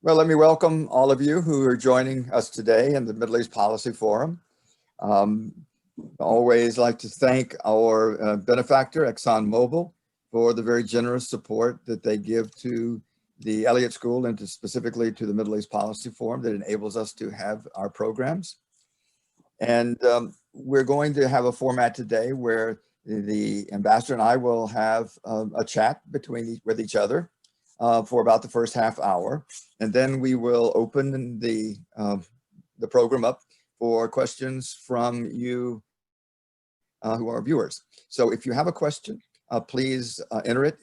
Well, let me welcome all of you who are joining us today in the Middle East Policy Forum. Um, Always like to thank our benefactor, ExxonMobil, for the very generous support that they give to the Elliott School and specifically to the Middle East Policy Forum that enables us to have our programs. And we're going to have a format today where the ambassador and I will have a chat with each other for about the first half hour. And then we will open the program up for questions from you who are viewers. So if you have a question, please enter it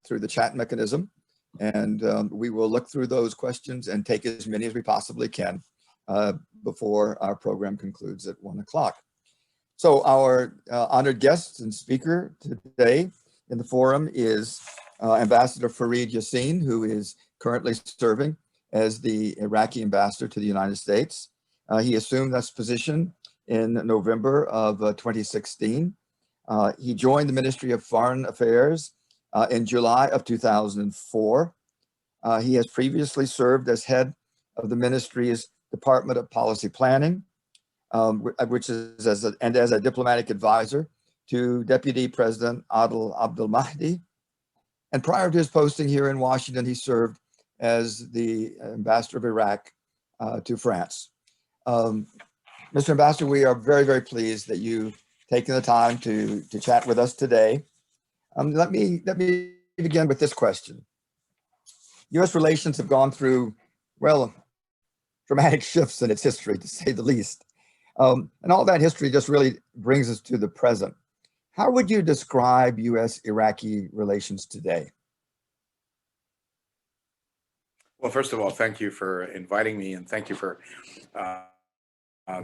through the chat mechanism. And we will look through those questions and take as many as we possibly can before our program concludes at 1 o'clock. So our honored guest and speaker today in the forum is Ambassador Fareed Yasseen, who is currently serving as the Iraqi Ambassador to the United States. He assumed this position in November of 2016. He joined the Ministry of Foreign Affairs in July of 2004. He has previously served as head of the ministry's Department of Policy Planning, which is as a diplomatic advisor to Deputy President Adil Abd al-Mahdi. And prior to his posting here in Washington, he served as the Ambassador of Iraq to France. Mr. Ambassador, we are very, very pleased that you've taken the time to chat with us today. Let me begin with this question. U.S. relations have gone through, well, dramatic shifts in its history, to say the least. And all that history just really brings us to the present. How would you describe U.S.-Iraqi relations today? Well, first of all, thank you for inviting me, and thank you for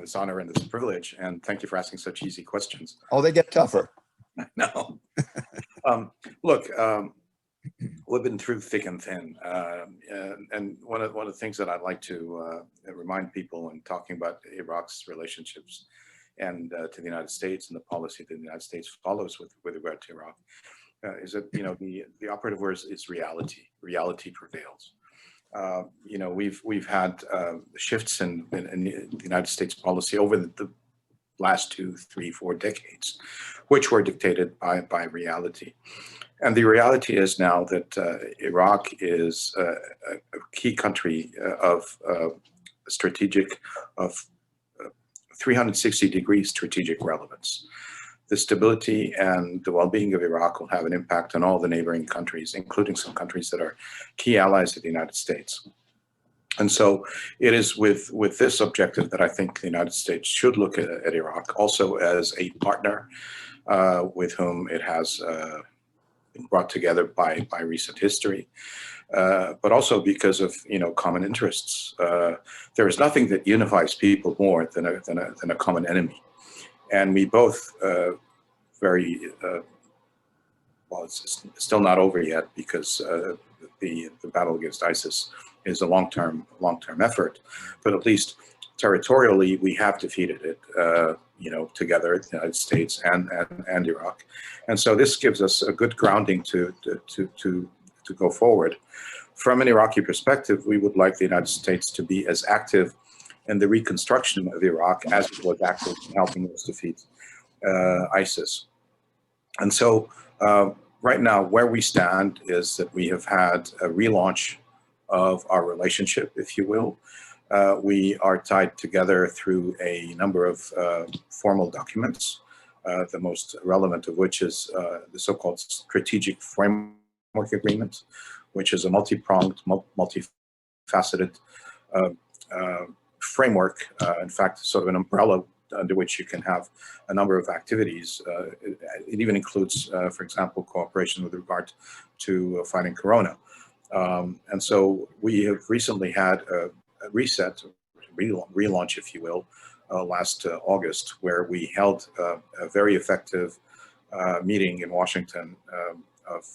this honor and this privilege, and thank you for asking such easy questions. Oh, they get tougher. No. Look, we've been through thick and thin, and one of the things that I'd like to remind people when talking about Iraq's relationships and to the United States and the policy that the United States follows with regard to Iraq is that the operative word is reality. Reality prevails. We've had shifts in the United States policy over the last 2, 3, 4 decades, which were dictated by reality. And the reality is now that Iraq is a key country of 360-degree strategic relevance. The stability and the well-being of Iraq will have an impact on all the neighboring countries, including some countries that are key allies of the United States. And so it is with this objective that I think the United States should look at Iraq also as a partner with whom it has been brought together by recent history, but also because of common interests. There is nothing that unifies people more than a common enemy. And we both well, it's still not over yet because the battle against ISIS is a long-term effort, but at least territorially we have defeated it, together, the United States and Iraq, and so this gives us a good grounding to go forward. From an Iraqi perspective, we would like the United States to be as active in the reconstruction of Iraq as it was active in helping us defeat ISIS. And so right now where we stand is that we have had a relaunch of our relationship, if you will. We are tied together through a number of formal documents, the most relevant of which is the so-called Strategic Framework Agreement, which is a multi-pronged, multifaceted framework, in fact, sort of an umbrella under which you can have a number of activities. It even includes, for example, cooperation with regard to fighting Corona. And so we have recently had a reset, relaunch, if you will, last August, where we held a very effective meeting in Washington of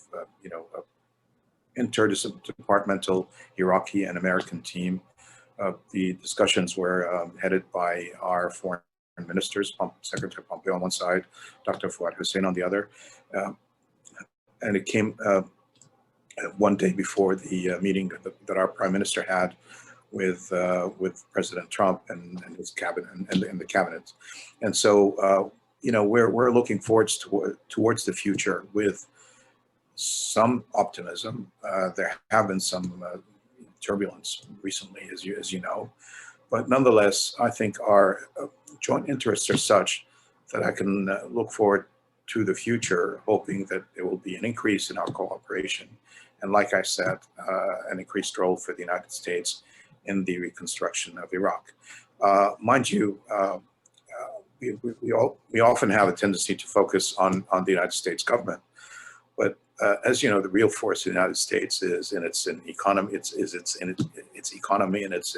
interdepartmental Iraqi and American team. The discussions were headed by our foreign ministers, Secretary Pompeo on one side, Dr. Fareed Yasseen on the other, and it came one day before the meeting that our prime minister had with President Trump and his cabinet and the cabinet. And so, we're looking forward towards the future with some optimism. There have been some turbulence recently, as you know, but nonetheless, I think our joint interests are such that I can look forward to the future, hoping that there will be an increase in our cooperation. And like I said, an increased role for the United States in the reconstruction of Iraq. Mind you, we often have a tendency to focus on the United States government, but as you know, the real force of the United States is in its economy. It's in its economy and its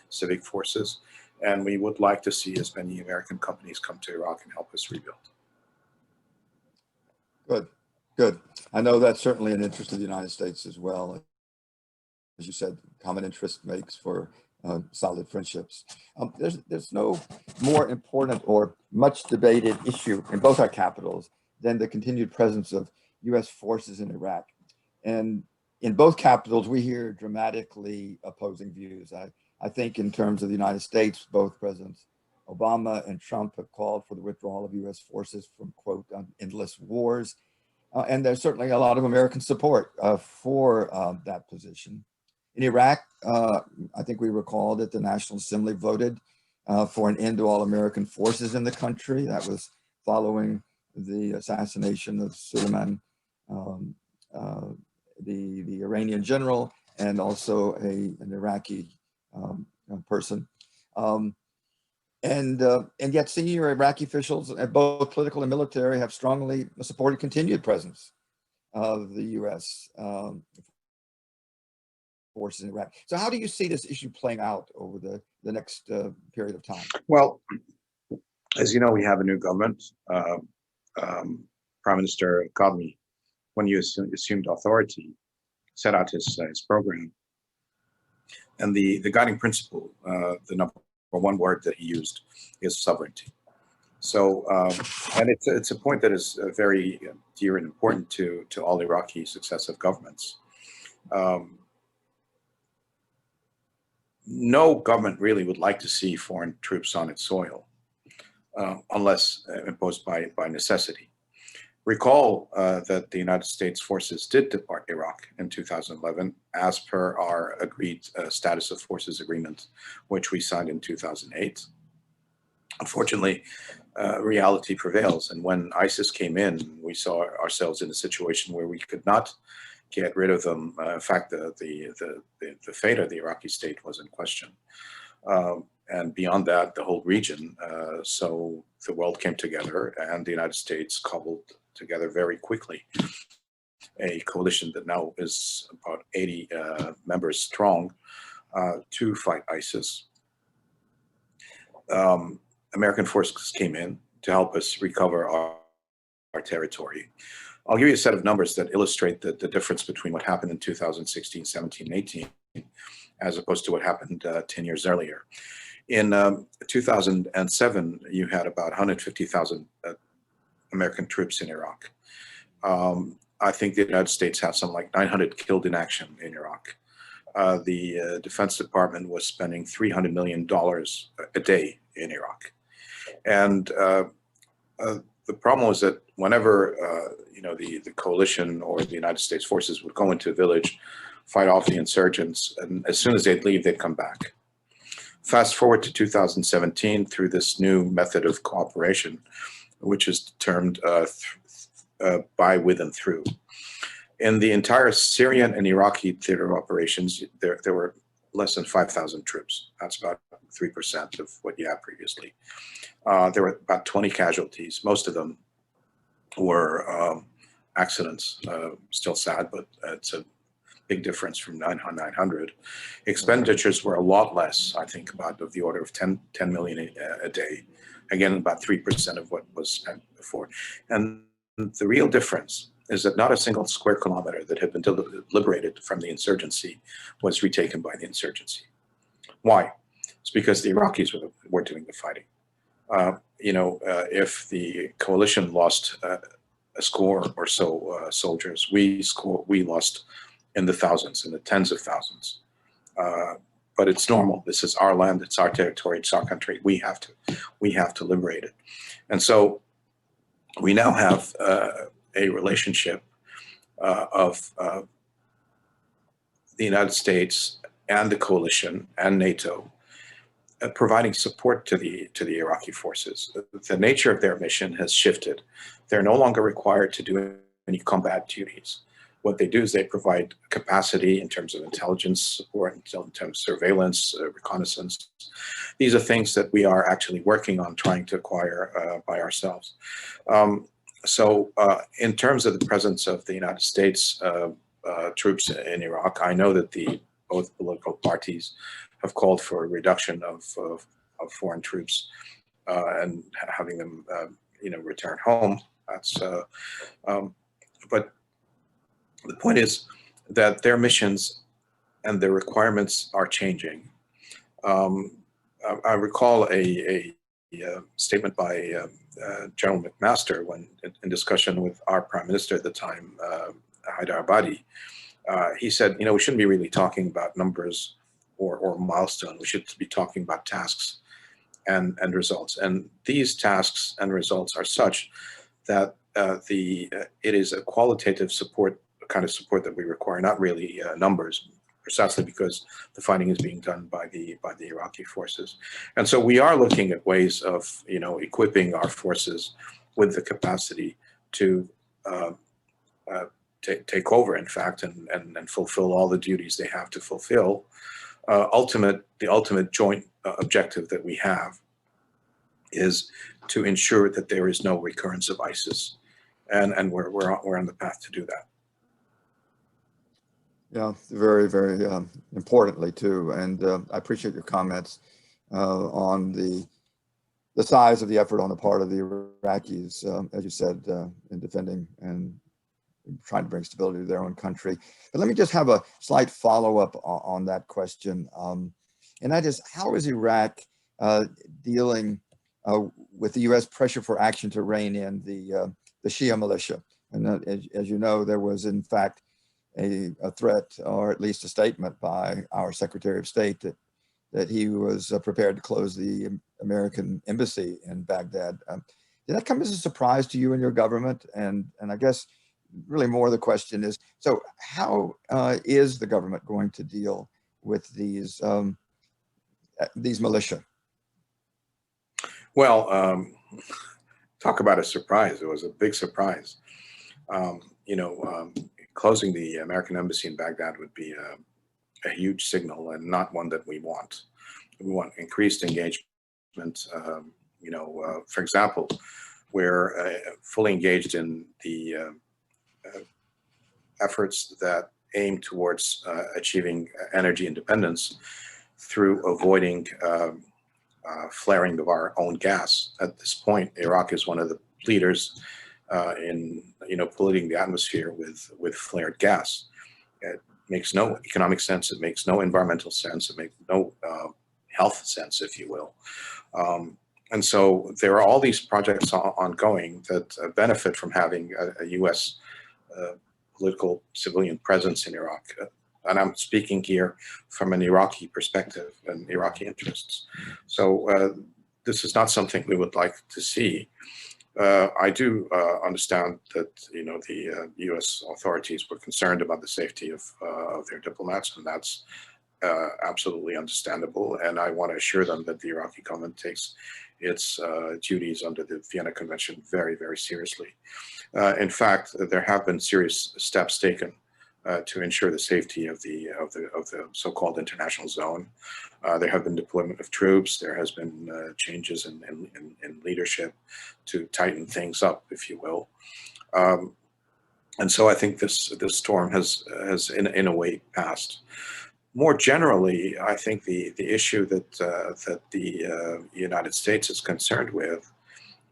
civic forces, and we would like to see as many American companies come to Iraq and help us rebuild. Good, good. I know that's certainly an interest of the United States as well. As you said, common interest makes for solid friendships. There's no more important or much debated issue in both our capitals than the continued presence of U.S. forces in Iraq. And in both capitals, we hear dramatically opposing views. I think in terms of the United States, both Presidents Obama and Trump have called for the withdrawal of U.S. forces from, quote, endless wars. And there's certainly a lot of American support for that position. In Iraq, I think we recall that the National Assembly voted for an end to all American forces in the country. That was following the assassination of Suleiman, the Iranian general, and also an Iraqi person. And yet senior Iraqi officials, both political and military, have strongly supported continued presence of the U.S. Forces in Iraq. So how do you see this issue playing out over the next period of time? Well, as you know, we have a new government. Prime Minister Kadmi, when he assumed authority, set out his program. And the guiding principle, the number one word that he used, is sovereignty. So, and it's a point that is very dear and important to all Iraqi successive governments. No government really would like to see foreign troops on its soil, unless imposed by necessity. Recall that the United States forces did depart Iraq in 2011 as per our agreed status of forces agreement, which we signed in 2008. Unfortunately, reality prevails. And when ISIS came in, we saw ourselves in a situation where we could not get rid of them. In fact, the fate of the Iraqi state was in question. And beyond that, the whole region. So the world came together and the United States cobbled together very quickly a coalition that now is about 80 members strong to fight ISIS. American forces came in to help us recover our territory. I'll give you a set of numbers that illustrate the difference between what happened in 2016, 17, 18, as opposed to what happened 10 years earlier. In 2007, you had about 150,000 American troops in Iraq. I think the United States had something like 900 killed in action in Iraq. The Defense Department was spending $300 million a day in Iraq. And the problem was that whenever the coalition or the United States forces would go into a village, fight off the insurgents, and as soon as they'd leave, they'd come back. Fast forward to 2017 through this new method of cooperation, which is termed by, with, and through. In the entire Syrian and Iraqi theater operations, there were less than 5,000 troops. That's about 3% of what you had previously. There were about 20 casualties. Most of them were accidents. Still sad, but it's a big difference from 900. Expenditures were a lot less, I think about of the order of 10 million a day. Again, about 3% of what was spent before. And the real difference is that not a single square kilometer that had been liberated from the insurgency was retaken by the insurgency. Why? It's because the Iraqis were doing the fighting. If the coalition lost a score or so soldiers. We lost in the thousands, in the tens of thousands. But it's normal. This is our land. It's our territory. It's our country. We have to liberate it. And so we now have a relationship of the United States and the coalition and NATO providing support to the Iraqi forces. The nature of their mission has shifted. They're no longer required to do any combat duties. What they do is they provide capacity in terms of intelligence support, in terms of surveillance, reconnaissance. These are things that we are actually working on trying to acquire by ourselves. So in terms of the presence of the United States troops in Iraq, I know that both political parties have called for a reduction of foreign troops and having them, return home. That's, but the point is that their missions and their requirements are changing. I recall a statement by General McMaster when in discussion with our Prime Minister at the time, Hyder Abadi. He said, we shouldn't be really talking about numbers or milestones. We should be talking about tasks and results. And these tasks and results are such that it is a qualitative support, kind of support that we require, not really numbers, precisely because the fighting is being done by the Iraqi forces. And so we are looking at ways of, equipping our forces with the capacity to take over, in fact, and fulfill all the duties they have to fulfill. The ultimate joint objective that we have is to ensure that there is no recurrence of ISIS, and we're on the path to do that. Yeah, very, very importantly too, and I appreciate your comments on the size of the effort on the part of the Iraqis, as you said, in defending and trying to bring stability to their own country. But let me just have a slight follow-up on that question, and that is, how is Iraq dealing with the U.S. pressure for action to rein in the Shia militia? And as you know, there was in fact a threat, or at least a statement by our Secretary of State that he was prepared to close the American embassy in Baghdad. Did that come as a surprise to you and your government? And I guess really more the question is, so how is the government going to deal with these militia? Well, talk about a surprise. It was a big surprise. Closing the American embassy in Baghdad would be a huge signal, and not one that we want. We want increased engagement. For example, we're fully engaged in the efforts that aim towards achieving energy independence through avoiding flaring of our own gas. At this point, Iraq is one of the leaders in polluting the atmosphere with flared gas. It makes no economic sense. It makes no environmental sense. It makes no health sense, if you will. And so there are all these projects ongoing that benefit from having a U.S. Political civilian presence in Iraq. And I'm speaking here from an Iraqi perspective and Iraqi interests. So this is not something we would like to see. I do understand that the U.S. authorities were concerned about the safety of their diplomats, and that's absolutely understandable. And I want to assure them that the Iraqi government takes its duties under the Vienna Convention very, very seriously. In fact, there have been serious steps taken to ensure the safety of the so-called international zone. There have been deployment of troops. There has been changes in leadership to tighten things up, if you will. And so I think this storm has in a way passed. More generally, I think the issue that the United States is concerned with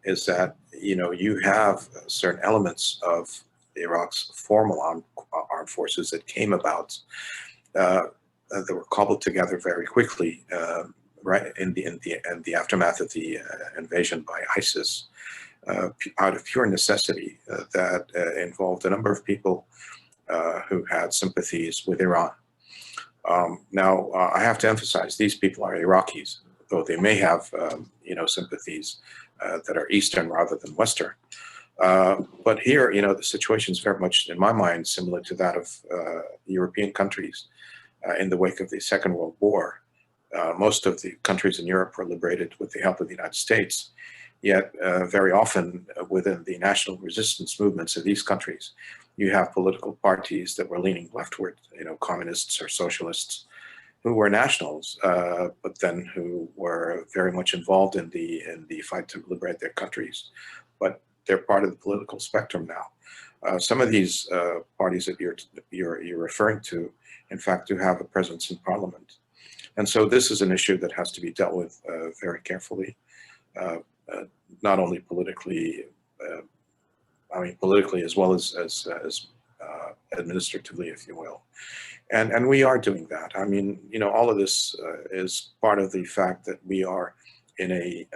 is that you have certain elements of Iraq's formal armed forces that came about that were cobbled together very quickly, right in the aftermath of the invasion by ISIS, out of pure necessity that involved a number of people who had sympathies with Iran. Now, I have to emphasize, these people are Iraqis, though they may have, sympathies that are Eastern rather than Western. But here, the situation is very much, in my mind, similar to that of European countries in the wake of the Second World War. Most of the countries in Europe were liberated with the help of the United States, yet very often within the national resistance movements of these countries, you have political parties that were leaning leftward, communists or socialists, who were nationals, but then who were very much involved in the fight to liberate their countries. But they're part of the political spectrum now. Some of these parties that you're referring to, in fact, do have a presence in Parliament, and so this is an issue that has to be dealt with very carefully, not only politically. Politically as well as administratively, if you will, and we are doing that. All of this is part of the fact that we are in a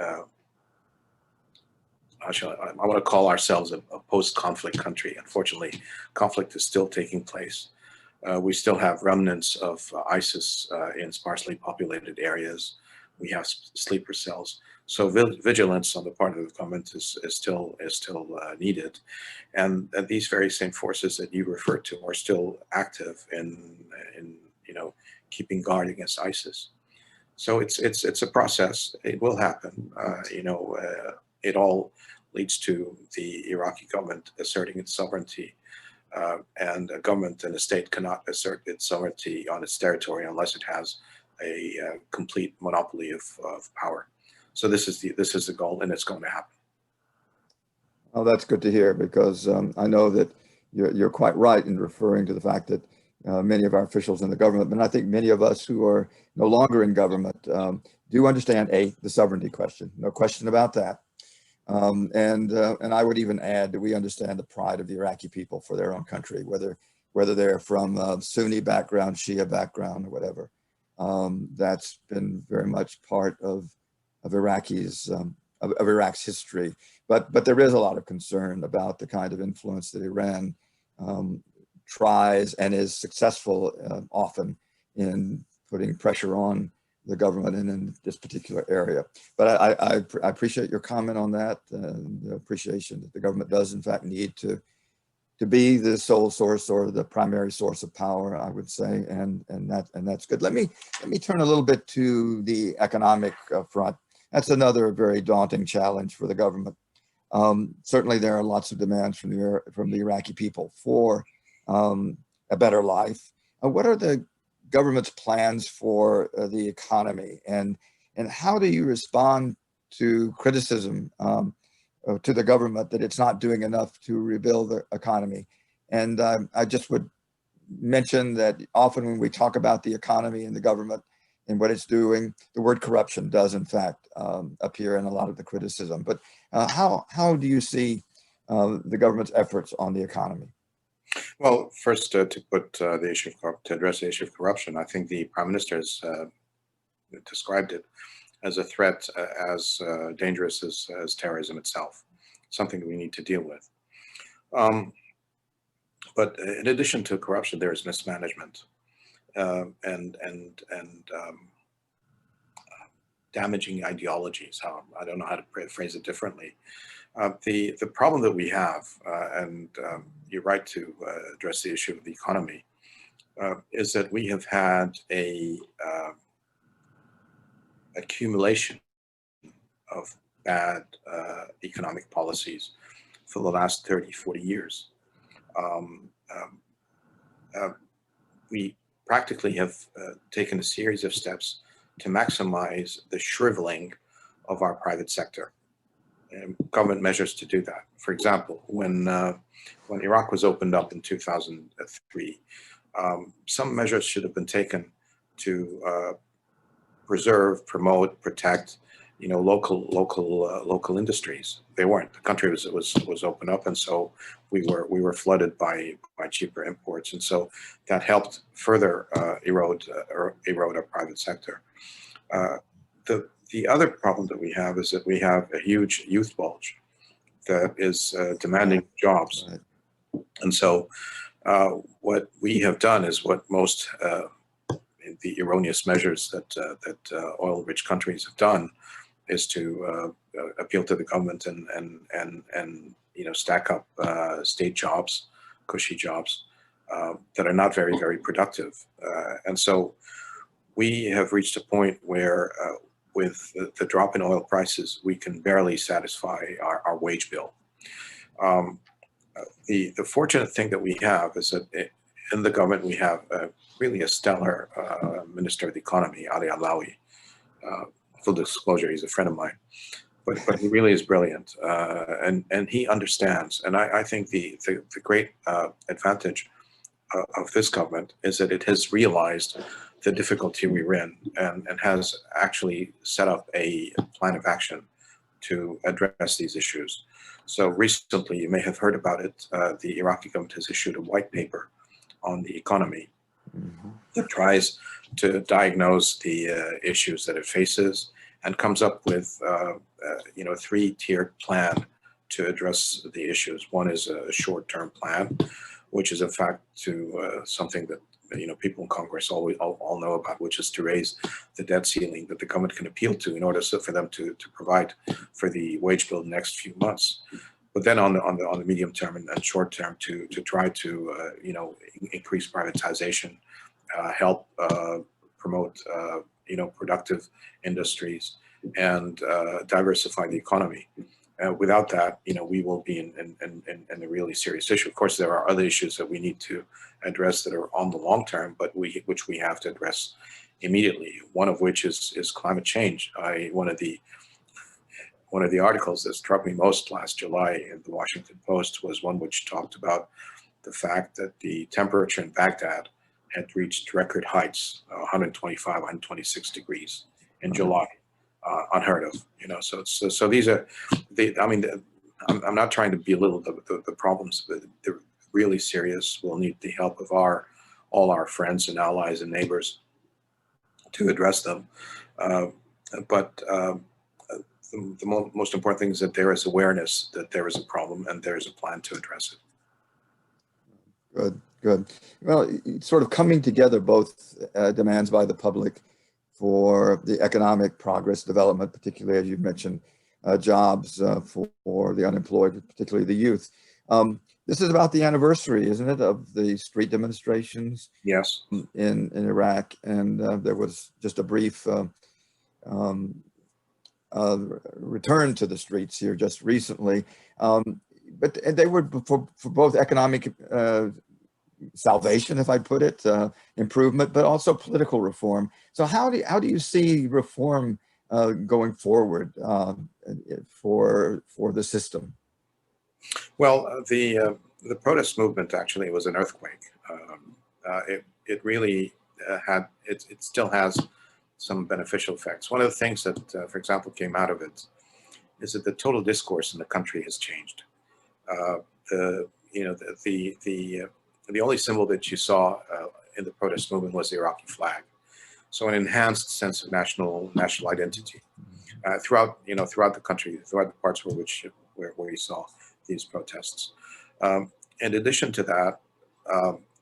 I want to call ourselves a post-conflict country. Unfortunately, conflict is still taking place. We still have remnants of ISIS in sparsely populated areas. We have sleeper cells. So vigilance on the part of the government is still needed, and these very same forces that you referred to are still active in keeping guard against ISIS. So it's a process. It will happen. It all leads to the Iraqi government asserting its sovereignty, and a government and a state cannot assert its sovereignty on its territory unless it has a complete monopoly of power. So this is the goal, and it's going to happen. Oh, that's good to hear, because I know that you're quite right in referring to the fact that many of our officials in the government, but I think many of us who are no longer in government do understand the sovereignty question. No question about that. And I would even add that we understand the pride of the Iraqi people for their own country, whether they're from Sunni background, Shia background, or whatever. That's been very much part of Iraq's history, but there is a lot of concern about the kind of influence that Iran tries and is successful often in putting pressure on the government and in this particular area. But I appreciate your comment on that, the appreciation that the government does in fact need to be the sole source or the primary source of power, I would say, and that's good. Let me turn a little bit to the economic front. That's another very daunting challenge for the government. Certainly, there are lots of demands from the Iraqi people for a better life. What are the government's plans for the economy, and how do you respond to criticism to the government that it's not doing enough to rebuild the economy? And I just would mention that often when we talk about the economy and the government and what it's doing, the word corruption does in fact appear in a lot of the criticism. But how do you see the government's efforts on the economy? Well, first, to address the issue of corruption, I think the Prime Minister has described it as a threat as dangerous as terrorism itself, something we need to deal with. But in addition to corruption, there is mismanagement and damaging ideologies. I don't know how to phrase it differently. The problem that we have, and you're right to address the issue of the economy, is that we have had a accumulation of bad economic policies for the last 30, 40 years. We practically have taken a series of steps to maximize the shriveling of our private sector, and government measures to do that. For example, when Iraq was opened up in 2003, some measures should have been taken to preserve, promote, protect, local industries. They weren't. The country was opened up, and so we were flooded by cheaper imports, and so that helped further erode our private sector. The other problem that we have is that we have a huge youth bulge. that is demanding jobs. Right. And so what we have done is what most the erroneous measures that oil-rich countries have done is to appeal to the government and stack up state jobs, cushy jobs that are not very productive. And so we have reached a point where with the drop in oil prices, we can barely satisfy our wage bill. The fortunate thing that we have is that in the government we have really a stellar Minister of the Economy, Ali Alawi. Full disclosure, he's a friend of mine, but he really is brilliant, and he understands. And I think the great advantage of this government is that it has realized the difficulty we're in and has actually set up a plan of action to address these issues. So recently, you may have heard about it, the Iraqi government has issued a white paper on the economy that tries to diagnose the issues that it faces and comes up with a three-tiered plan to address the issues. One is a short-term plan, which is in fact to something that people in Congress all know about, which is to raise the debt ceiling that the government can appeal to in order for them to provide for the wage bill in the next few months. But then on the medium term and short term to try to increase privatization, help promote productive industries, and diversify the economy. Without that, we will be in a really serious issue. Of course, there are other issues that we need to address that are on the long term, but which we have to address immediately. One of which is climate change. One of the articles that struck me most last July in the Washington Post was one which talked about the fact that the temperature in Baghdad had reached record heights, 125, 126 degrees in July. Unheard of, So these are, I'm not trying to belittle the problems, but they're really serious. We'll need the help of all our friends and allies and neighbors to address them. But the most important thing is that there is awareness that there is a problem and there is a plan to address it. Good. Well, sort of coming together, both demands by the public for the economic progress, development, particularly as you mentioned, jobs for the unemployed, particularly the youth. This is about the anniversary, isn't it, of the street demonstrations? Yes. In Iraq, and there was just a brief return to the streets here just recently, but they were for both economic salvation, if I put it, improvement, but also political reform. So how do you see reform going forward for the system? Well, the protest movement actually was an earthquake. It really it still has some beneficial effects. One of the things that, for example, came out of it is that the total discourse in the country has changed. The only symbol that you saw in the protest movement was the Iraqi flag. So an enhanced sense of national identity throughout the country, throughout the parts where you saw these protests. In addition to that,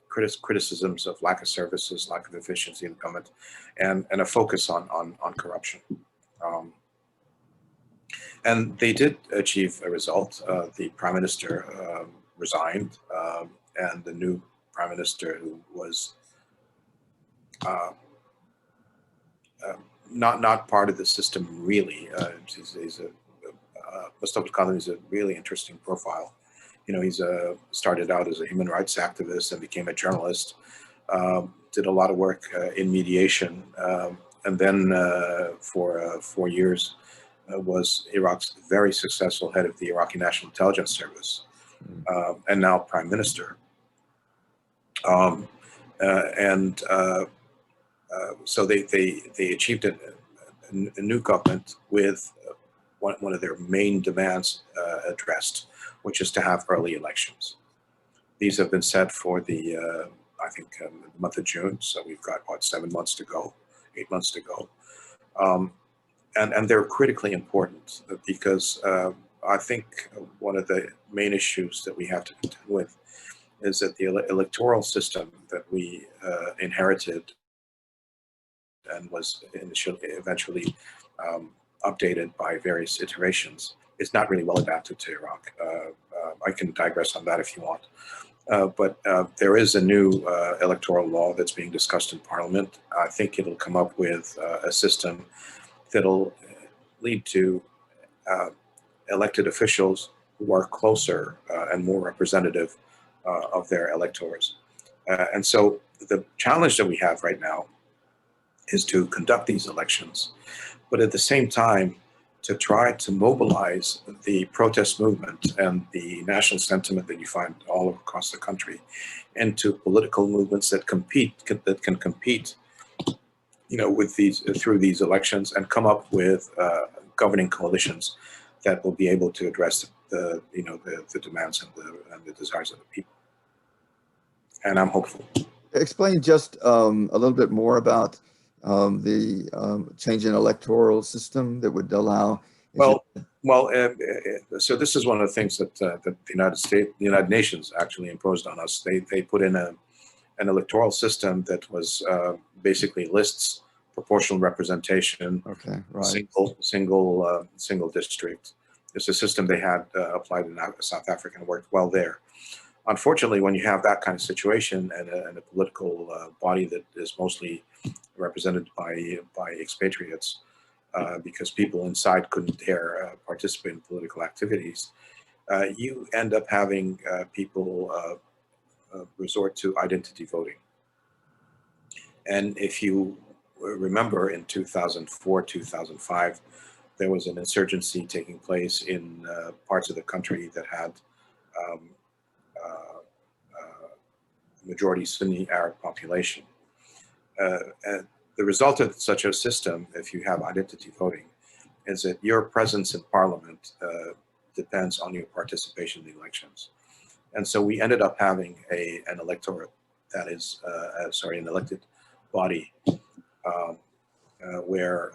criticisms of lack of services, lack of efficiency in government, and a focus on corruption. And they did achieve a result. The prime minister resigned, and the new prime minister, who was not part of the system really, Mustafa Khan is a really interesting profile. He's started out as a human rights activist and became a journalist. Did a lot of work in mediation, and then for 4 years was Iraq's very successful head of the Iraqi National Intelligence Service, and now prime minister. So they achieved a new government with one of their main demands addressed, which is to have early elections. These have been set for the month of June. So we've got 7 months to go, 8 months to go, and they're critically important because I think one of the main issues that we have to contend with is that the electoral system that we inherited and was eventually updated by various iterations is not really well adapted to Iraq. I can digress on that if you want. But there is a new electoral law that's being discussed in Parliament. I think it'll come up with a system that'll lead to elected officials who are closer and more representative of their electors. And so the challenge that we have right now is to conduct these elections, but at the same time, to try to mobilize the protest movement and the national sentiment that you find all across the country into political movements that can compete, with these through these elections and come up with governing coalitions that will be able to address the demands and the desires of the people. And I'm hopeful. Explain just a little bit more about the change in electoral system that would allow. So this is one of the things that the United Nations actually imposed on us. They put in an electoral system that was basically lists, proportional representation, okay, right. single district. It's a system they had applied in South Africa and worked well there. Unfortunately, when you have that kind of situation and a political body that is mostly represented by expatriates, because people inside couldn't dare participate in political activities, you end up having people resort to identity voting. And if you remember, in 2004, 2005, there was an insurgency taking place in parts of the country that had majority Sunni Arab population. The result of such a system, if you have identity voting, is that your presence in parliament depends on your participation in the elections. And so we ended up having an electorate that is, an elected body where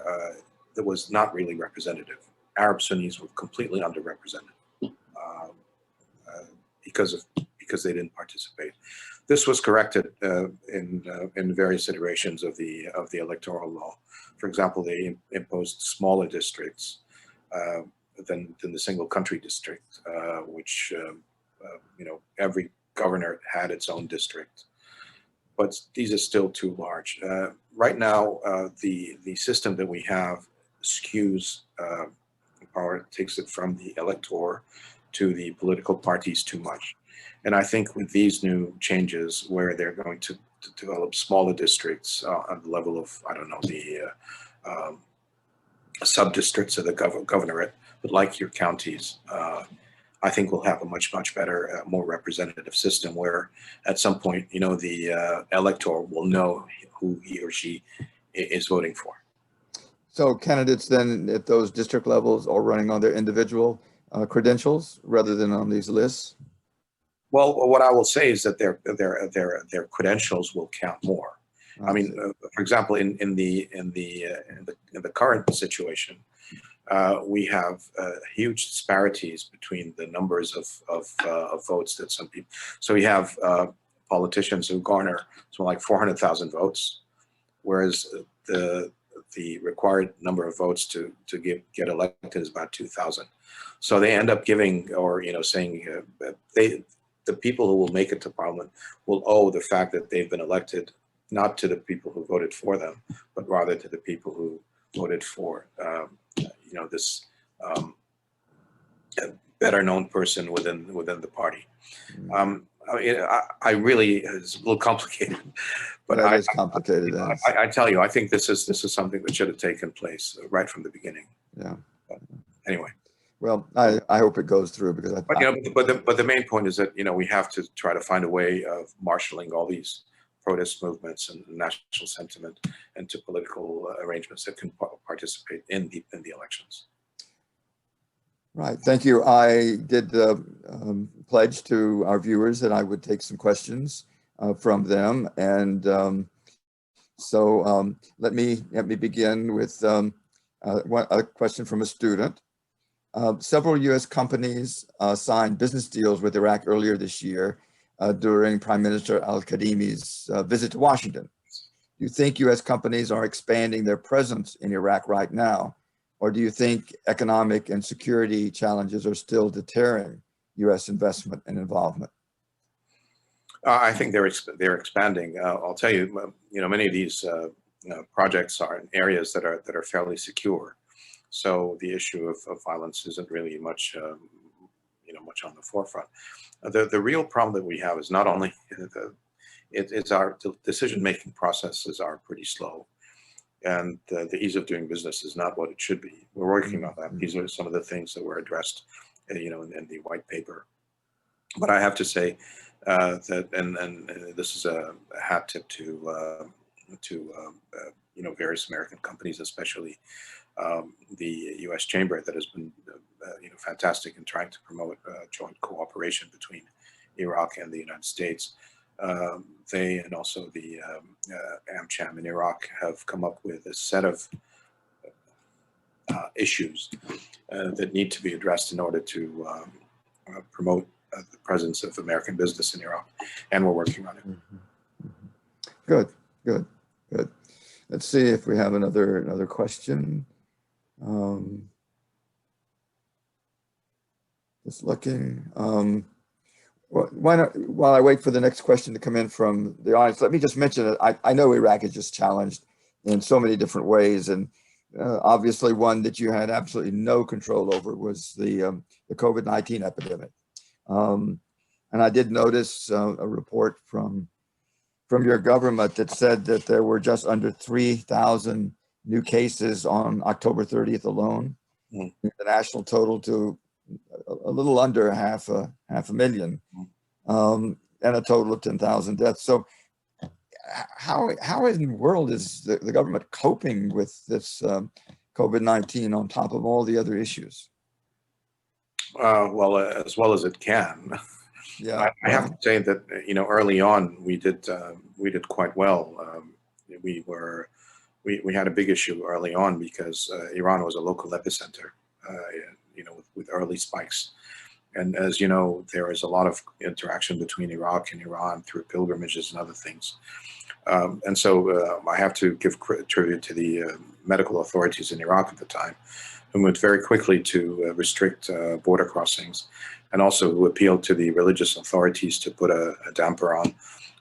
that was not really representative. Arab Sunnis were completely underrepresented because they didn't participate. This was corrected in various iterations of the electoral law. For example, they imposed smaller districts than the single country district, which every governor had its own district. But these are still too large. Right now, the system that we have skews power, takes it from the elector to the political parties too much. And I think with these new changes, where they're going to develop smaller districts on the level of, I don't know, the sub-districts of the governorate, but like your counties, I think we'll have a much better, more representative system where at some point, the elector will know who he or she is voting for. So candidates then at those district levels are running on their individual credentials rather than on these lists? Well, what I will say is that their credentials will count more. I mean, for example, in the current situation, we have huge disparities between the numbers of votes that some people. So we have politicians who garner something like 400,000 votes, whereas the required number of votes to get elected is about 2,000. So they end up giving, or saying the people who will make it to parliament will owe the fact that they've been elected not to the people who voted for them, but rather to the people who voted for this better known person within the party. I really, it's a little complicated, but that is complicated. I tell you, I think this is something that should have taken place right from the beginning. Yeah. But anyway. Well, I hope it goes through, because but the main point is that we have to try to find a way of marshaling all these protest movements and national sentiment into political arrangements that can participate in the elections. Right. Thank you. I did pledge to our viewers that I would take some questions from them, and so let me begin with a question from a student. Several U.S. companies signed business deals with Iraq earlier this year during Prime Minister al-Kadhimi's visit to Washington. Do you think U.S. companies are expanding their presence in Iraq right now? Or do you think economic and security challenges are still deterring U.S. investment and involvement? I think they're expanding. I'll tell you, many of these projects are in areas that are fairly secure, so the issue of violence isn't really much much on the forefront. The real problem that we have is not only it's our decision-making processes are pretty slow, and the ease of doing business is not what it should be. We're working on that. These are some of the things that were addressed, in the white paper. But I have to say that, and this is a hat tip to various American companies, especially the U.S. Chamber, that has been fantastic in trying to promote joint cooperation between Iraq and the United States. They and also the AmCham in Iraq have come up with a set of issues that need to be addressed in order to promote the presence of American business in Iraq, and we're working on it. Good, good, good. Let's see if we have another question. Just looking. Well, why not, while I wait for the next question to come in from the audience, let me just mention that I know Iraq is just challenged in so many different ways, and obviously one that you had absolutely no control over was the COVID-19 epidemic. And I did notice a report from your government that said that there were just under 3,000 new cases on October 30th alone. The national total to a little under half a million, and a total of 10,000 deaths. So how in the world is the government coping with this COVID-19 on top of all the other issues? Well, as well as it can. Yeah, I have to say that early on we did quite well. We had a big issue early on because Iran was a local epicenter, with early spikes. And as you know, there is a lot of interaction between Iraq and Iran through pilgrimages and other things. And so I have to give tribute to the medical authorities in Iraq at the time, who moved very quickly to restrict border crossings, and also who appealed to the religious authorities to put a damper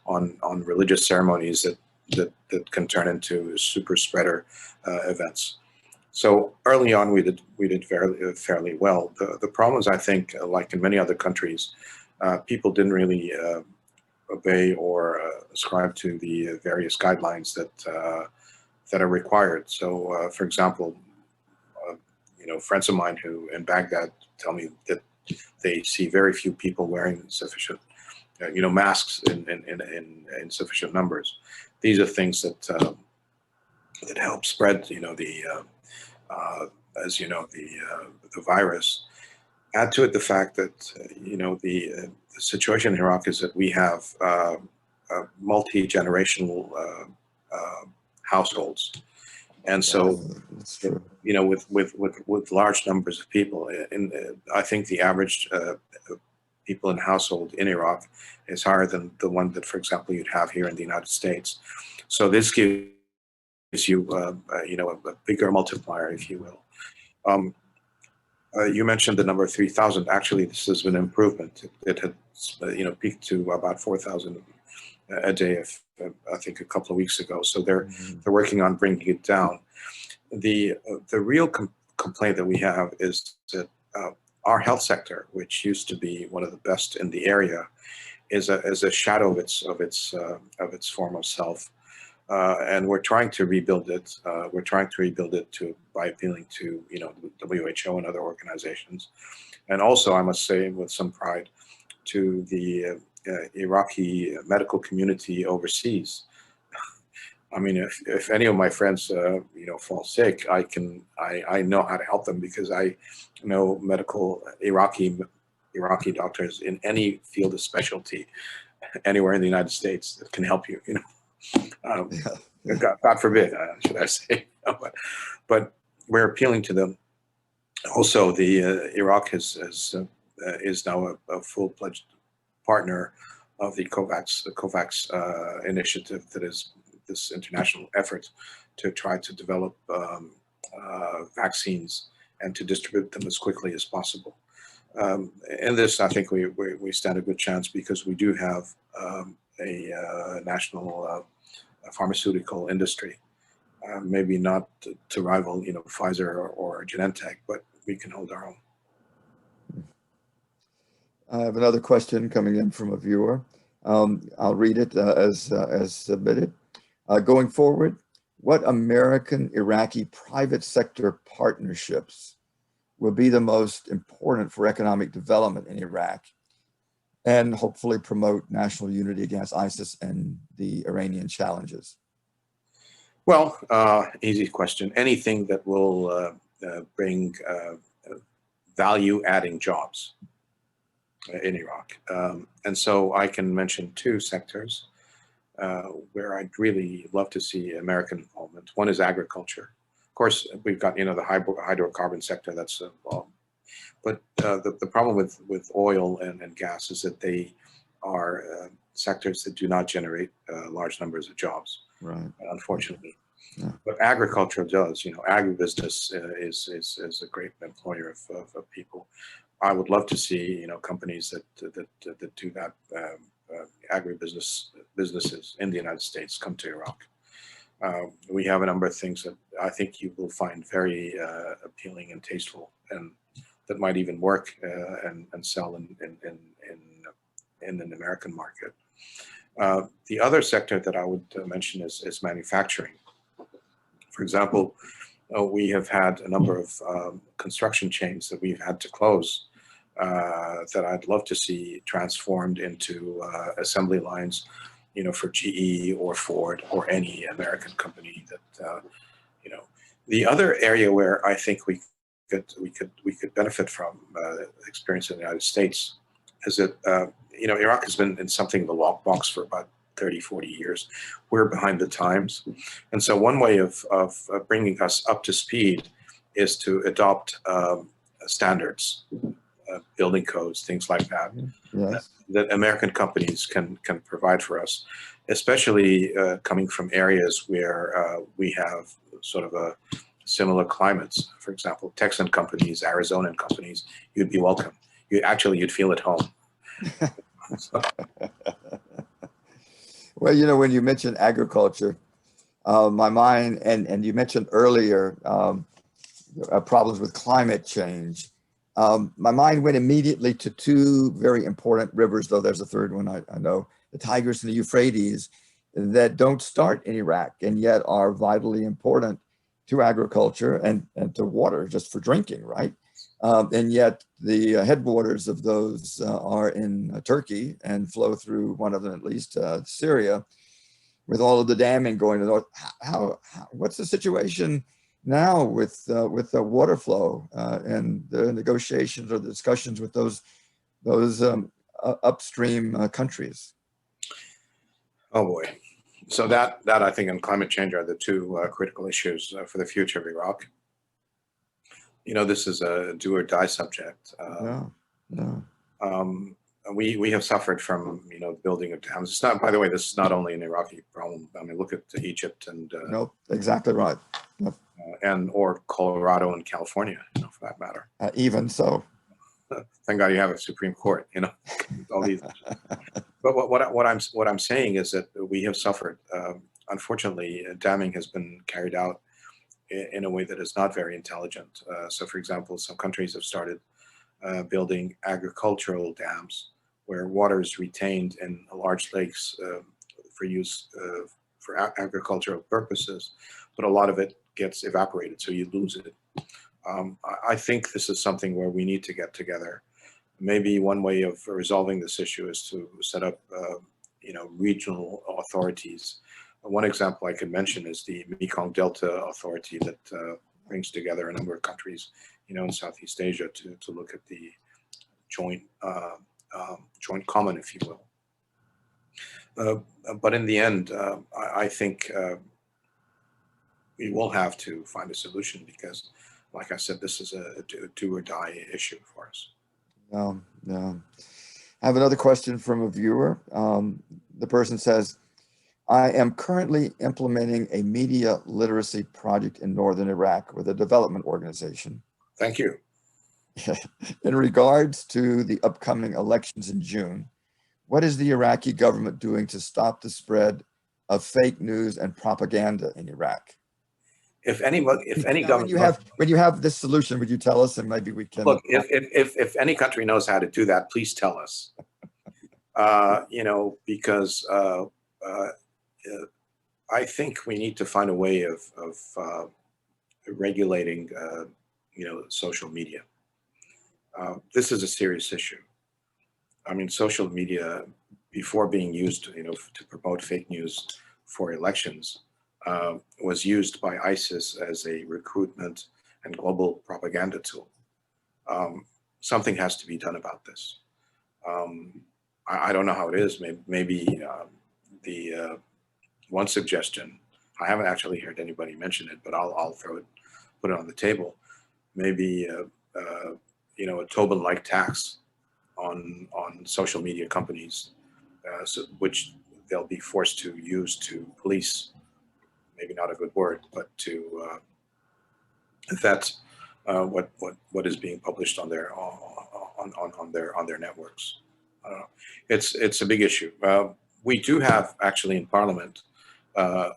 on religious ceremonies that can turn into super spreader events. So early on, we did fairly well. The problem is, I think, like in many other countries, people didn't really obey or ascribe to the various guidelines that are required. So, for example, friends of mine who in Baghdad tell me that they see very few people wearing sufficient, masks in sufficient numbers. These are things that help spread, the virus. Add to it the fact that the situation in Iraq is that we have multi-generational households, and so with large numbers of people, I think the average people in household in Iraq is higher than the one that, for example, you'd have here in the United States. So this gives you a bigger multiplier, if you will. You mentioned the number 3,000. Actually, this has been an improvement. It had peaked to about 4,000 a day, I think, a couple of weeks ago. So they're working on bringing it down. The real complaint that we have is that our health sector, which used to be one of the best in the area, is a shadow of its former self. And we're trying to rebuild it. We're trying to rebuild it by appealing to WHO and other organizations, and also, I must say with some pride, to the Iraqi medical community overseas. I mean, if any of my friends fall sick, I know how to help them, because I know medical Iraqi doctors in any field of specialty anywhere in the United States that can help you. God forbid, should I say? But we're appealing to them Also, the is now a full-fledged partner of the COVAX initiative, that is this international effort to try to develop vaccines and to distribute them as quickly as possible. In this, I think we stand a good chance, because we do have a national pharmaceutical industry. Maybe not to rival, Pfizer or Genentech, but we can hold our own. I have another question coming in from a viewer. I'll read it as submitted. Going forward, what American-Iraqi private sector partnerships will be the most important for economic development in Iraq and hopefully promote national unity against ISIS and the Iranian challenges? Well, easy question. Anything that will bring value-adding jobs in Iraq. And so I can mention two sectors where I'd really love to see American involvement. One is agriculture. Of course, we've got, the hydrocarbon sector. That's but the problem with oil and gas is that they are sectors that do not generate large numbers of jobs. Right. Unfortunately. Yeah. But agriculture does. Agribusiness is a great employer of people. I would love to see companies that do that businesses in the United States come to Iraq. We have a number of things that I think you will find very appealing and tasteful, and that might even work and sell in an American market. The other sector that I would mention is manufacturing. For example, we have had a number of construction chains that we've had to close that I'd love to see transformed into assembly lines, for GE or Ford or any American company that, The other area where I think we could benefit from experience in the United States is that, Iraq has been in something of a lockbox for about 30, 40 years. We're behind the times. And so one way of bringing us up to speed is to adopt standards, building codes, things like that, Yes. that American companies can provide for us, especially coming from areas where we have sort of a similar climates. For example, Texan companies, Arizonan companies, you'd be welcome. You'd feel at home. Well, when you mentioned agriculture, my mind, and you mentioned earlier problems with climate change, my mind went immediately to two very important rivers, though there's a third one I know, the Tigris and the Euphrates, that don't start in Iraq and yet are vitally important to agriculture and to water just for drinking, right? And yet the headwaters of those are in Turkey and flow through one of them at least, Syria, with all of the damming going to the north. What's the situation now with the water flow and the negotiations or the discussions with those upstream countries? Oh boy. So that I think and climate change are the two critical issues for the future of Iraq. This is a do or die subject. We have suffered from building of dams. It's not, by the way, this is not only an Iraqi problem. I mean, look at Egypt and nope, exactly right. Yep. or Colorado and California, for that matter. Even so. Thank God you have a Supreme Court, all these. But what I'm saying is that we have suffered. Unfortunately, damming has been carried out in a way that is not very intelligent. So, for example, some countries have started building agricultural dams where water is retained in large lakes for use for agricultural purposes, but a lot of it gets evaporated, so you lose it. I think this is something where we need to get together. Maybe one way of resolving this issue is to set up, regional authorities. One example I could mention is the Mekong Delta Authority that brings together a number of countries, in Southeast Asia to look at the joint common, if you will. But in the end, I think we will have to find a solution, because like I said, this is a do or die issue for us. Yeah. I have another question from a viewer. The person says, I am currently implementing a media literacy project in northern Iraq with a development organization. Thank you. In regards to the upcoming elections in June, what is the Iraqi government doing to stop the spread of fake news and propaganda in Iraq? If any government, when you have this solution, would you tell us, and maybe we can look, if any country knows how to do that, please tell us. Because I think we need to find a way of regulating, social media. This is a serious issue. I mean, social media, before being used, to promote fake news for elections, was used by ISIS as a recruitment and global propaganda tool. Something has to be done about this. I don't know how it is. Maybe the one suggestion, I haven't actually heard anybody mention it, but I'll put it on the table. Maybe a Tobin-like tax on social media companies, which they'll be forced to use to police. Maybe not a good word, but to vet what is being published on their networks. It's a big issue. We do have actually in Parliament a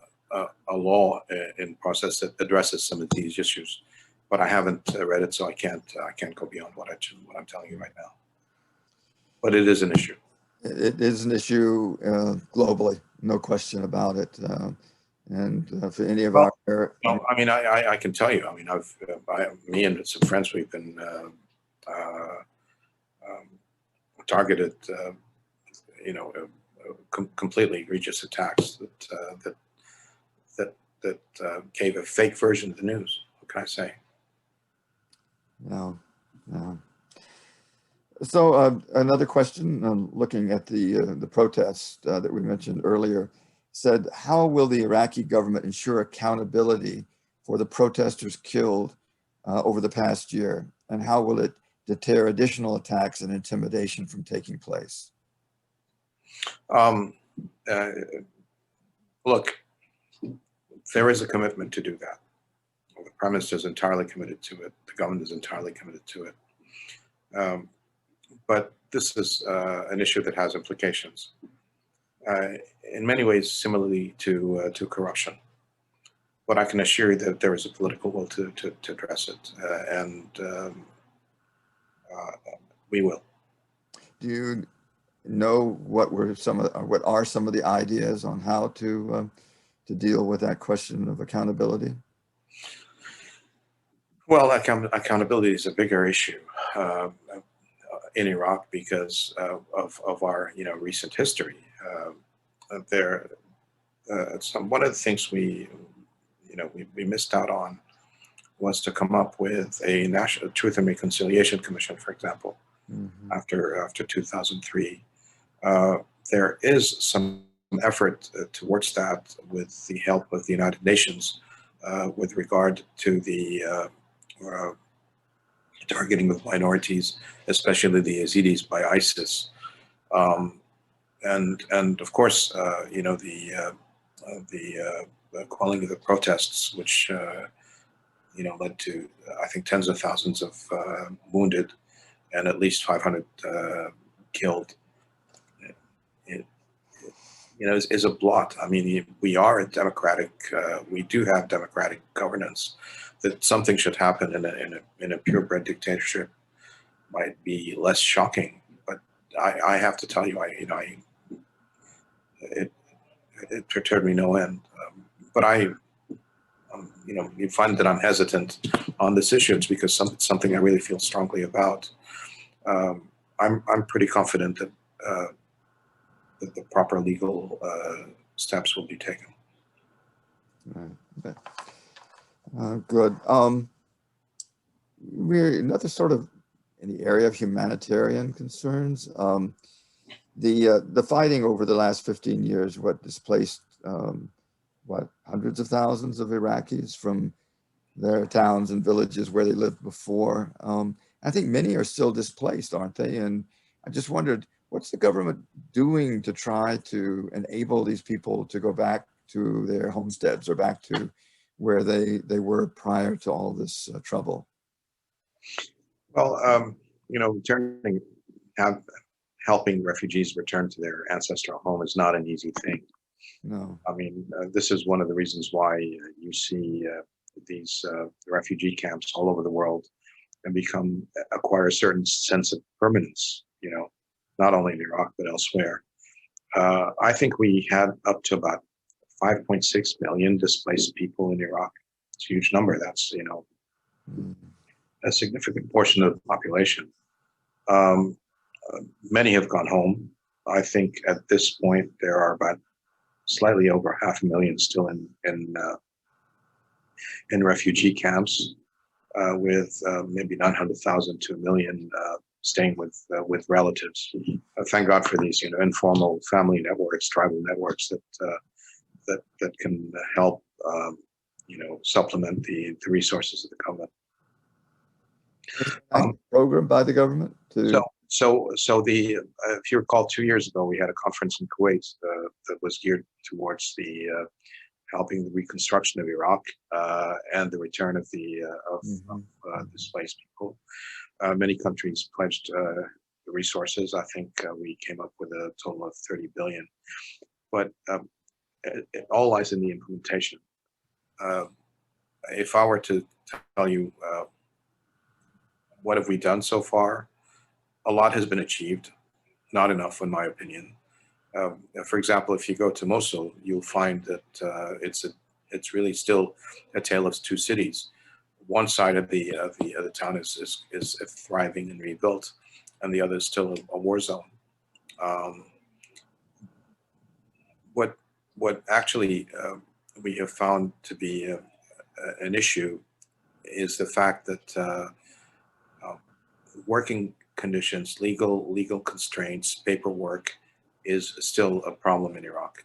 law in process that addresses some of these issues, but I haven't read it, so I can't go beyond what I'm telling you right now. But it is an issue. It is an issue globally, no question about it. And for any of our, I mean, I can tell you. I mean, me and some friends, we've been targeted, completely egregious attacks that gave a fake version of the news. What can I say? No. So another question, looking at the protests that we mentioned earlier, said, how will the Iraqi government ensure accountability for the protesters killed over the past year? And how will it deter additional attacks and intimidation from taking place? Look, there is a commitment to do that. The Prime Minister is entirely committed to it. The government is entirely committed to it. But this is an issue that has implications. In many ways, similarly to corruption. But I can assure you that there is a political will to address it, and we will. Do you know what are some of the ideas on how to deal with that question of accountability? Well, accountability is a bigger issue in Iraq because of our recent history. One of the things we missed out on was to come up with a National Truth and Reconciliation Commission, for example, after 2003. There is some effort towards that with the help of the United Nations with regard to the targeting of minorities, especially the Yazidis, by ISIS. And of course, the quelling of the protests, which led to, I think, tens of thousands of wounded and at least 500 killed, is a blot. I mean, we are a democratic. We do have democratic governance. That something should happen in a purebred dictatorship might be less shocking. But I have to tell you, it perturbed me no end. But you find that I'm hesitant on this issue. It's because it's something I really feel strongly about. I'm pretty confident that the proper legal steps will be taken. Right. Good. We're another sort of in the area of humanitarian concerns. The fighting over the last 15 years, displaced hundreds of thousands of Iraqis from their towns and villages where they lived before. I think many are still displaced, aren't they? And I just wondered, what's the government doing to try to enable these people to go back to their homesteads or back to where they were prior to all this trouble? Well, returning, helping refugees return to their ancestral home is not an easy thing. No. I mean, this is one of the reasons why you see these refugee camps all over the world and acquire a certain sense of permanence, not only in Iraq, but elsewhere. I think we had up to about 5.6 million displaced people in Iraq. It's a huge number. That's, a significant portion of the population. Many have gone home. I think at this point, there are about slightly over 500,000 still in refugee camps, with maybe 900,000 to 1 million staying with relatives. Thank God for these, informal family networks, tribal networks that can help, supplement the resources of the government. Program by the government to. So if you recall, 2 years ago we had a conference in Kuwait that was geared towards the helping the reconstruction of Iraq and the return of the displaced people. Many countries pledged the resources. I think we came up with a total of 30 billion, but it all lies in the implementation. If I were to tell you what have we done so far, a lot has been achieved, not enough in my opinion. For example, if you go to Mosul, you'll find that it's really still a tale of two cities. One side of the town is thriving and rebuilt, and the other is still a war zone. What actually we have found to be an issue is the fact that working conditions, legal constraints, paperwork is still a problem in Iraq,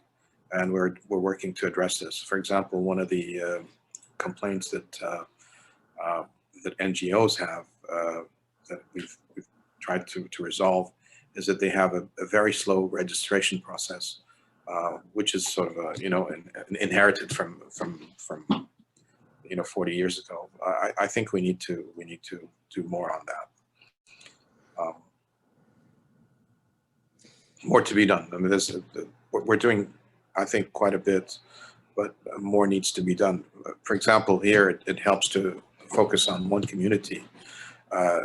and we're working to address this. For example, one of the complaints that NGOs have that we've tried to resolve is that they have a very slow registration process, which is sort of inherited from 40 years ago. I think we need to do more on that. More to be done. I mean, we're doing, I think, quite a bit, but more needs to be done. For example, here it helps to focus on one community.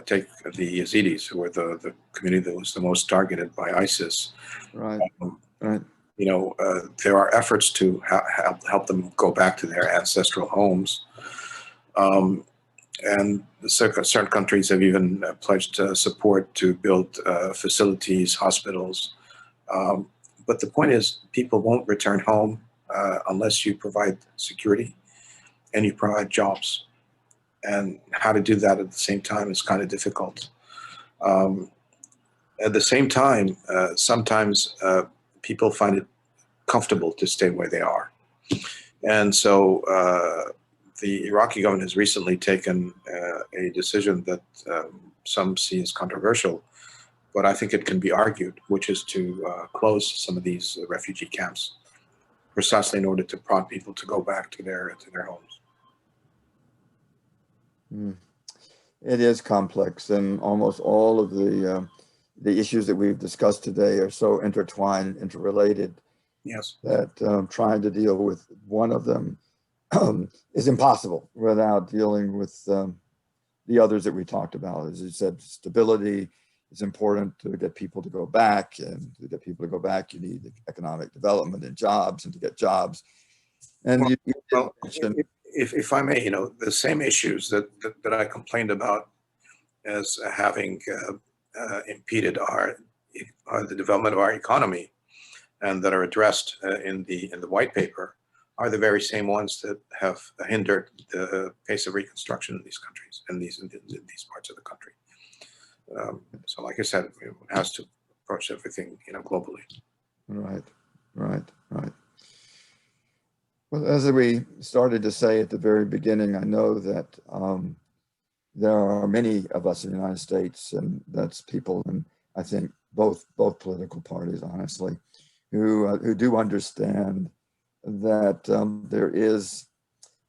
Take the Yazidis, who were the community that was the most targeted by ISIS. Right. Right. There are efforts to help them go back to their ancestral homes. And certain countries have even pledged support to build facilities, hospitals. But the point is, people won't return home unless you provide security and you provide jobs. And how to do that at the same time is kind of difficult. At the same time, sometimes people find it comfortable to stay where they are. And so the Iraqi government has recently taken a decision that some see as controversial, but I think it can be argued, which is to close some of these refugee camps, precisely in order to prompt people to go back to their homes. It is complex, and almost all of the issues that we've discussed today are so intertwined, interrelated. Yes. That trying to deal with one of them is impossible without dealing with the others that we talked about. As you said, stability is important to get people to go back, and to get people to go back, you need economic development and jobs, and to get jobs. And if I may, the same issues that I complained about as having impeded the development of our economy, and that are addressed in the white paper, are the very same ones that have hindered the pace of reconstruction in these countries, in these parts of the country. So, like I said, it has to approach everything, globally. Right. Well, Well, as we started to say at the very beginning, I know that there are many of us in the United States, and that's people, and I think both political parties, honestly, who do understand that there is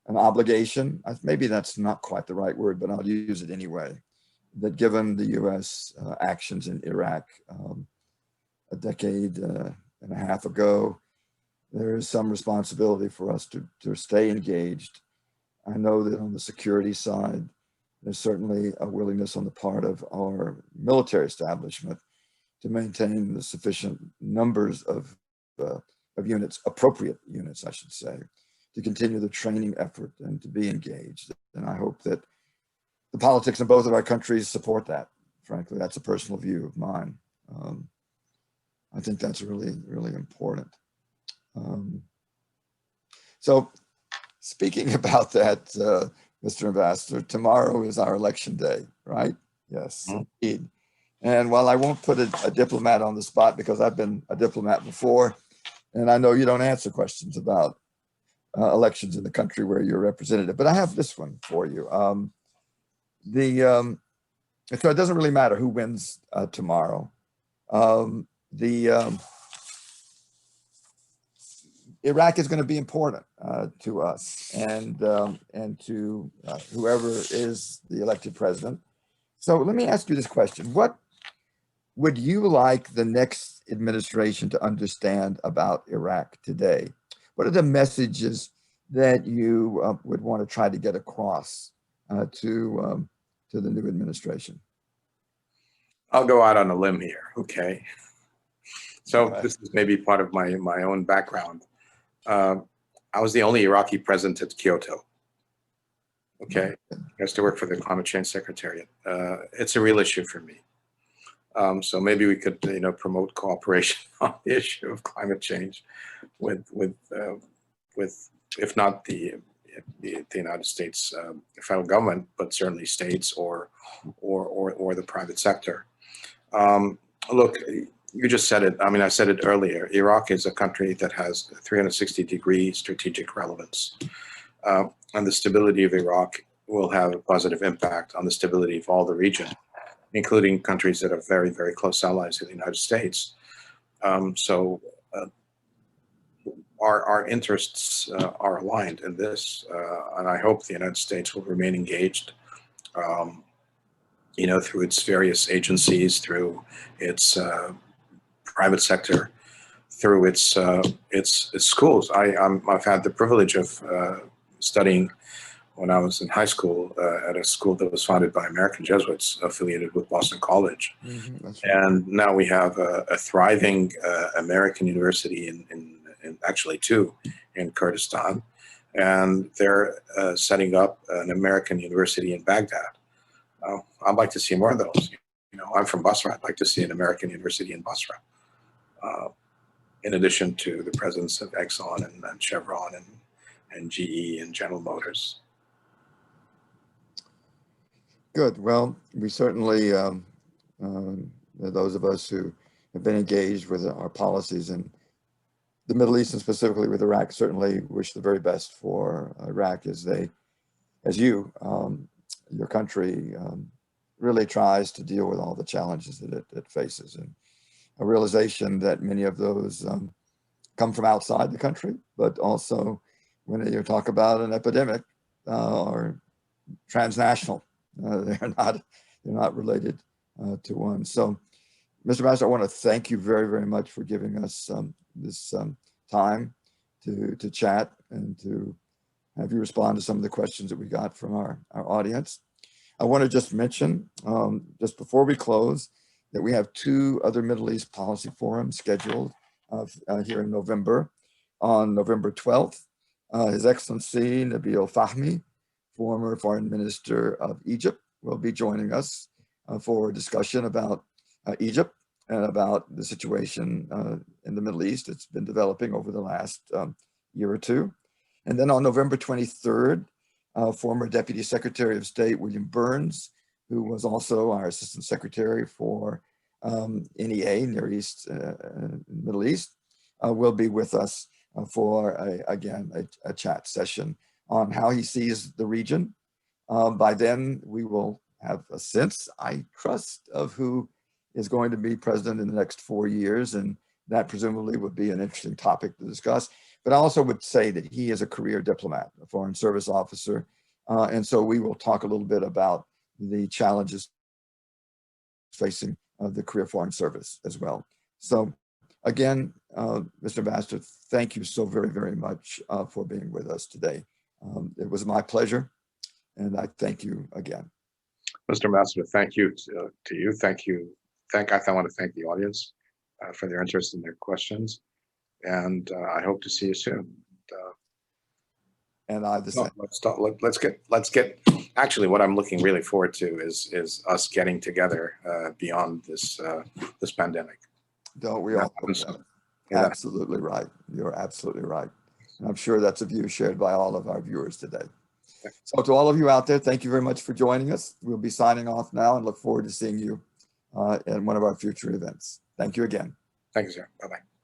an obligation. Maybe that's not quite the right word, but I'll use it anyway. That given the U.S. Actions in Iraq a decade and a half ago, there is some responsibility for us to stay engaged. I know that on the security side, there's certainly a willingness on the part of our military establishment to maintain the sufficient numbers of units, appropriate units, I should say, to continue the training effort and to be engaged. And I hope that the politics in both of our countries support that. Frankly, that's a personal view of mine. I think that's really, really important. So speaking about that, Mr. Ambassador, tomorrow is our election day, right? Yes, indeed. And while I won't put a diplomat on the spot because I've been a diplomat before, and I know you don't answer questions about elections in the country where you're representative, but I have this one for you. So it doesn't really matter who wins tomorrow. Iraq is going to be important to us and to whoever is the elected president. So let me ask you this question. What would you like the next administration to understand about Iraq today? What are the messages that you would want to try to get across to the new administration? I'll go out on a limb here, okay? So Right. this is maybe part of my own background. I was the only Iraqi president at Kyoto. Okay, I used to work for the Climate Change Secretariat. It's a real issue for me. So maybe we could, promote cooperation on the issue of climate change with if not the United States federal government, but certainly states or the private sector. Look, you just said it. I mean, I said it earlier. Iraq is a country that has 360-degree strategic relevance. And the stability of Iraq will have a positive impact on the stability of all the region, including countries that are very, very close allies to the United States. So our interests are aligned in this, and I hope the United States will remain engaged, through its various agencies, through its private sector, through its schools. I've had the privilege of studying when I was in high school at a school that was founded by American Jesuits affiliated with Boston College. Mm-hmm, that's right. And now we have a thriving American university in actually two in Kurdistan. And they're setting up an American university in Baghdad. I'd like to see more of those. I'm from Basra. I'd like to see an American university in Basra. In addition to the presence of Exxon and Chevron and GE and General Motors. Good. Well, we certainly, those of us who have been engaged with our policies in the Middle East and specifically with Iraq, certainly wish the very best for Iraq as your country really tries to deal with all the challenges that it faces. And a realization that many of those come from outside the country, but also when you talk about an epidemic or transnational, they're not related to one. So, Mr. Ambassador, I want to thank you very, very much for giving us this time to chat and to have you respond to some of the questions that we got from our audience. I want to just mention, just before we close, that we have two other Middle East policy forums scheduled here in November. On November 12th, His Excellency Nabil Fahmy, former Foreign Minister of Egypt, will be joining us for a discussion about Egypt and about the situation in the Middle East. It's been developing over the last year or two. And then on November 23rd, former Deputy Secretary of State William Burns, who was also our Assistant Secretary for NEA, Near East, Middle East, will be with us for, a chat session on how he sees the region. By then, we will have a sense, I trust, of who is going to be president in the next 4 years, and that presumably would be an interesting topic to discuss. But I also would say that he is a career diplomat, a foreign service officer, and so we will talk a little bit about the challenges facing the career foreign service as well. So again, Mr. Ambassador, thank you so very, very much for being with us today. It was my pleasure, and I thank you again. Mr. Ambassador, thank you to you. Thank you. I want to thank the audience for their interest and their questions, and I hope to see you soon. And I the same. Let's get. Actually, what I'm looking really forward to is us getting together beyond this this pandemic. Don't we all? Absolutely right. You're absolutely right. And I'm sure that's a view shared by all of our viewers today. So to all of you out there, thank you very much for joining us. We'll be signing off now and look forward to seeing you in one of our future events. Thank you again. Thank you, sir. Bye-bye.